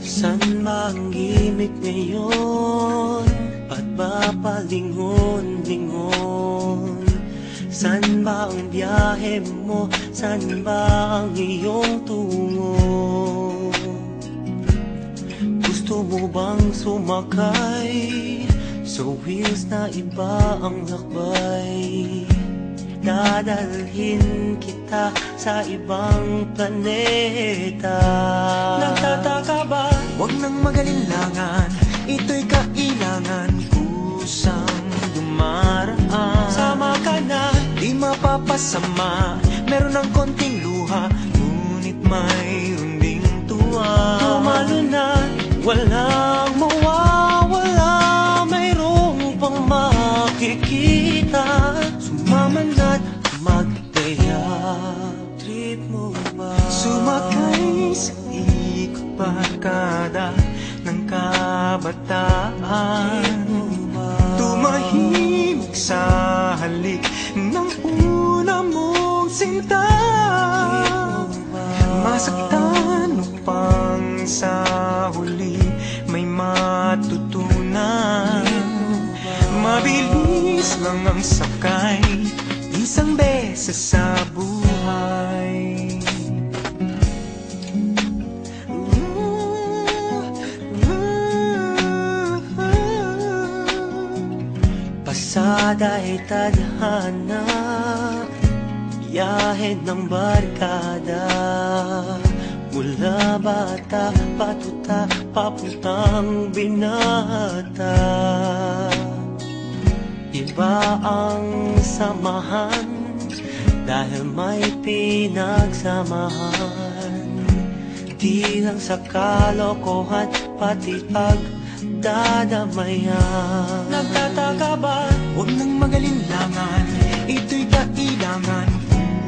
San ba ang gimik ngayon? Ba't ba palingon-lingon? San ba ang biyahe mo? San ba ang iyong tungo? Gusto mo bang sumakay sa wheels na iba ang lakbay? Dadalhin kita sa ibang planeta. Nagtataka ba? Huwag nang magalinlangan, ito'y kailangan kusang dumaraan. Sama ka na, di mapapasama, meron ng konting luha, ngunit mayroon ding tuwa. tumalo na, walang mawawala, mayroong pang makikita. Sumama na't magtaya. Trip mo ba? Sumakay sa ikot barkada ng kabataan, tumahimik sa halik ng una mong sinta. Masaktan upang sa huli may matutunan. Mabilis lang ang sakay, isang beses sa buhay. Pasada ay tadhana, biyahe ng barkada. Mula bata, patuta, papuntang binata. Iba ang samahan dahil may pinagsamahan. Di lang sa kalokohan, pati pagdadamayan. Nagtataka ba? Huwag nang magalinlangan, ito'y kailangan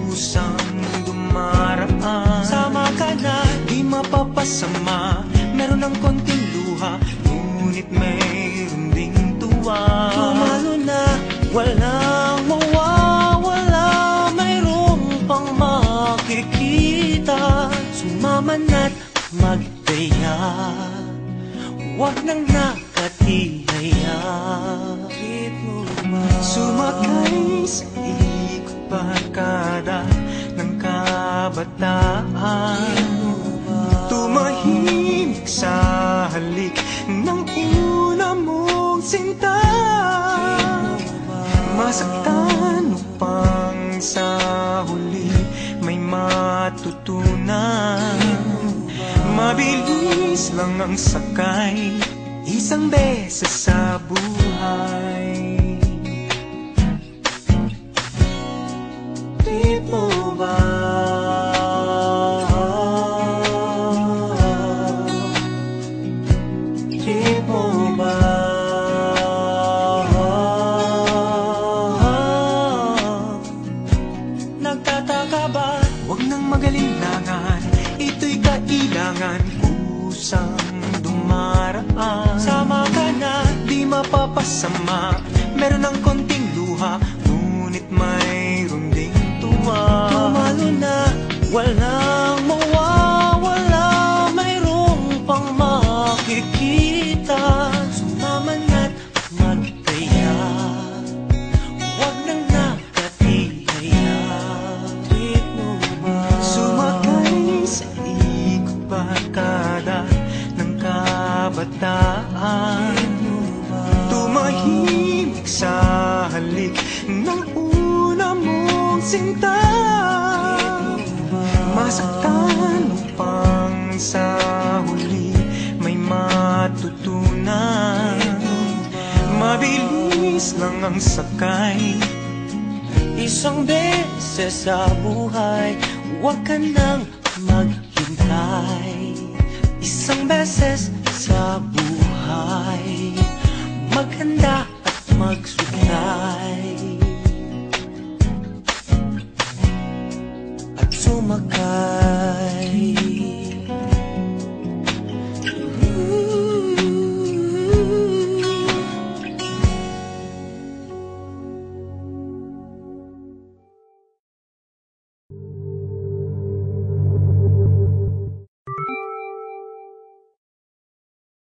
kusang dumaraan. Sama ka na, di mapapasama, meron ng konting luha, ngunit mayroon ding tuwa. tumalo na, walang mawawala, mayroong pang makikita. Sumama na't magtaya, huwag nang nakatihaya. Trip mo ba? Sumakay sa ikot barkada ng kabataan, tumahimik sa halik ng una mong sinta. Masaktan upang sa huli may matutunan. Mabilis lang ang sakay, isang beses sa buhay. Trip mo ba? Trip mo ba? Nagtataka ba? Huwag nang magalinlangan, ito'y kailangan kusang dumaraan. Sama ka na, Di mapapasama, meron ng konting luha, ngunit mayroon ding tuwa. tumalo na, walang mawawala, mayroong pang makikita. Sumama na't magtaya, huwag nang nakatihaya. Trip mo ba? Sumakay sa ikot barkada ng kabataan, tumahimik sa halik ng una mong sinta. Masaktan upang sa huli may matutunan. Mabilis lang ang sakay, Isang beses sa buhay, huwag ka nang maghintay. Isang beses sa buhay, maghanda at magsukay at sumakay.